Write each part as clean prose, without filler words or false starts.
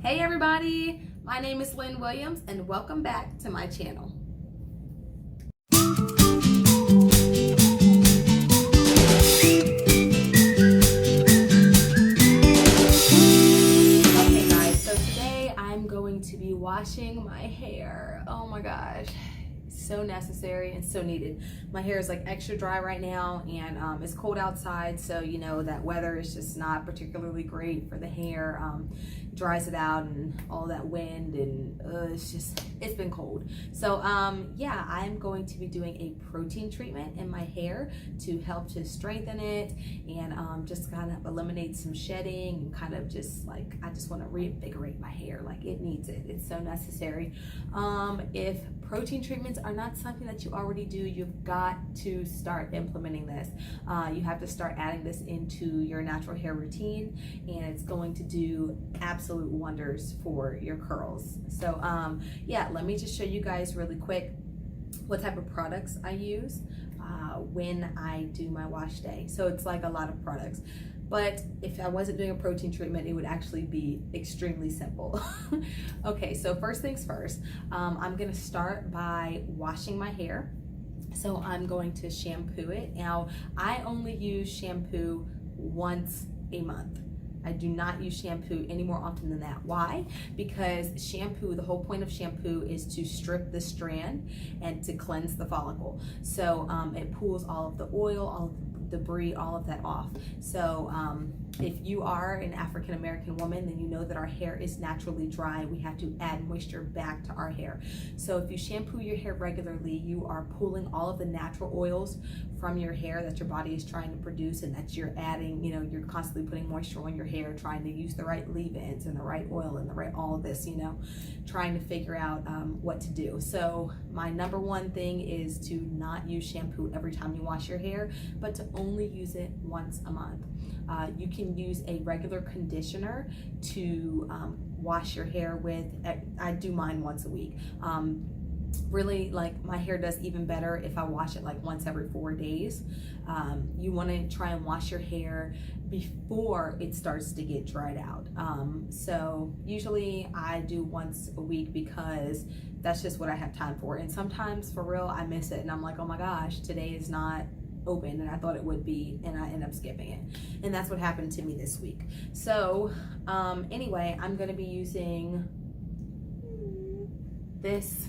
Hey everybody, my name is Lynn Williams and welcome back to my channel. Okay guys, so today I'm going to be washing my hair. Oh my gosh. So necessary and so needed. My hair is like extra dry right now, and it's cold outside, so you know that weather is just not particularly great for the hair. Dries it out and all that wind, and it's been cold. So yeah, I'm going to be doing a protein treatment in my hair to help to strengthen it and just kind of eliminate some shedding and kind of just like, I just want to reinvigorate my hair. Like, it needs it. It's so necessary. If protein treatments are not something that you already do, you've got to start implementing this. You have to start adding this into your natural hair routine, and it's going to do absolute wonders for your curls. So yeah, let me just show you guys really quick what type of products I use when I do my wash day. So it's like a lot of products, but if I wasn't doing a protein treatment, it would actually be extremely simple. Okay, so first things first, I'm gonna start by washing my hair. So I'm going to shampoo it. Now, I only use shampoo once a month. I do not use shampoo any more often than that. Why? Because shampoo, the whole point of shampoo is to strip the strand and to cleanse the follicle. So it pulls all of the oil, all of the debris, all of that off. So if you are an African American woman, then you know that our hair is naturally dry. We have to add moisture back to our hair. So if you shampoo your hair regularly, you are pulling all of the natural oils from your hair that your body is trying to produce, and that you're adding, you know, you're constantly putting moisture on your hair, trying to use the right leave-ins and the right oil and the right, all of this, you know, trying to figure out what to do. So my number one thing is to not use shampoo every time you wash your hair, but to only use it once a month. You can use a regular conditioner to wash your hair with. I do mine once a week. Really, like, my hair does even better if I wash it like once every 4 days. You want to try and wash your hair before it starts to get dried out. So usually I do once a week because that's just what I have time for. And sometimes, for real, I miss it and I'm like, oh my gosh, today is not open and I thought it would be, and I end up skipping it. And that's what happened to me this week. So anyway, I'm going to be using this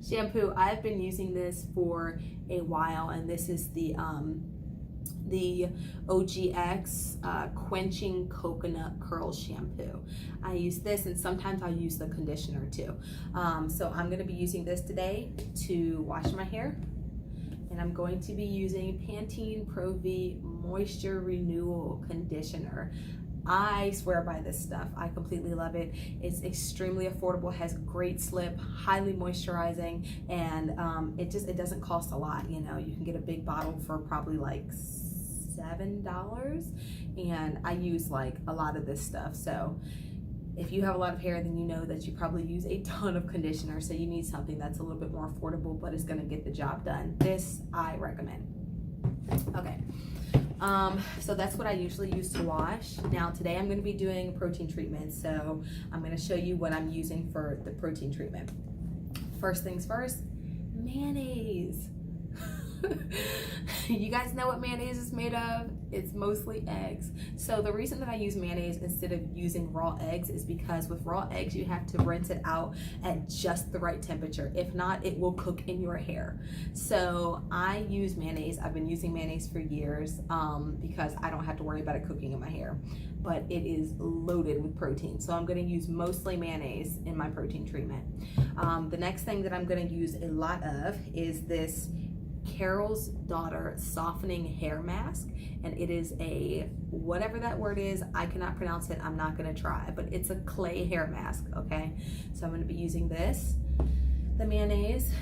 shampoo. I've been using this for a while, and this is the OGX Quenching Coconut Curl Shampoo. I use this, and sometimes I use the conditioner too. So I'm going to be using this today to wash my hair, and I'm going to be using Pantene Pro V Moisture Renewal Conditioner. I swear by this stuff. I completely love it. It's extremely affordable, has great slip, highly moisturizing, and it doesn't cost a lot. You know, you can get a big bottle for probably like $7, and I use like a lot of this stuff. So if you have a lot of hair, then you know that you probably use a ton of conditioner, so you need something that's a little bit more affordable, but it's gonna get the job done. This I recommend. Okay. So that's what I usually use to wash. Now today I'm going to be doing protein treatment, so I'm going to show you what I'm using for the protein treatment. First things first, mayonnaise. You guys know what mayonnaise is made of? It's mostly eggs. So the reason that I use mayonnaise instead of using raw eggs is because with raw eggs you have to rinse it out at just the right temperature. If not, it will cook in your hair. So I use mayonnaise. I've been using mayonnaise for years because I don't have to worry about it cooking in my hair, but it is loaded with protein. So I'm going to use mostly mayonnaise in my protein treatment. The next thing that I'm going to use a lot of is this Carol's Daughter Softening Hair Mask, and it is a, whatever that word is, I cannot pronounce it, I'm not gonna try, but it's a clay hair mask. Okay, so I'm gonna be using this, the mayonnaise,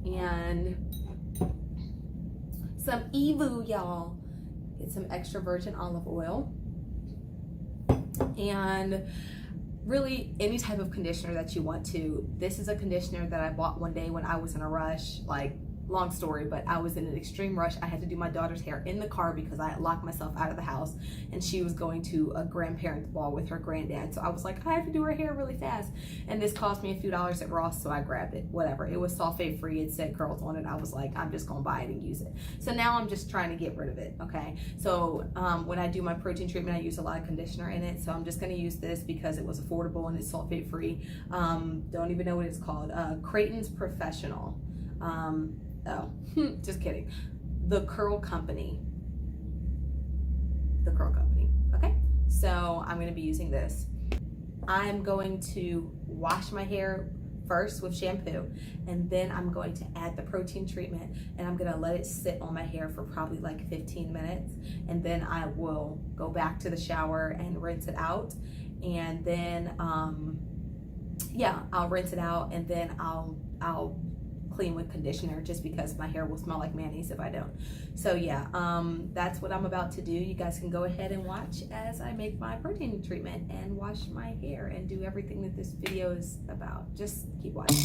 and some Evu, y'all. Get some extra virgin olive oil, and really any type of conditioner that you want to. This is a conditioner that I bought one day when I was in a rush, like long story, but I was in an extreme rush. I had to do my daughter's hair in the car because I had locked myself out of the house, and she was going to a grandparent's ball with her granddad. So I was like, I have to do her hair really fast. And this cost me a few dollars at Ross, so I grabbed it. Whatever. It was sulfate free. It said curls on it. I was like, I'm just gonna buy it and use it. So now I'm just trying to get rid of it. Okay. So when I do my protein treatment, I use a lot of conditioner in it. So I'm just gonna use this because it was affordable and it's sulfate free. Don't even know what it's called. Creighton's Professional. Oh, just kidding. The Curl Company. The Curl Company. Okay, so I'm going to be using this. I'm going to wash my hair first with shampoo, and then I'm going to add the protein treatment, and I'm going to let it sit on my hair for probably like 15 minutes, and then I will go back to the shower and rinse it out, and then yeah, I'll rinse it out, and then I'll clean with conditioner, just because my hair will smell like mayonnaise if I don't. So yeah, that's what I'm about to do. You guys can go ahead and watch as I make my protein treatment and wash my hair and do everything that this video is about. Just keep watching.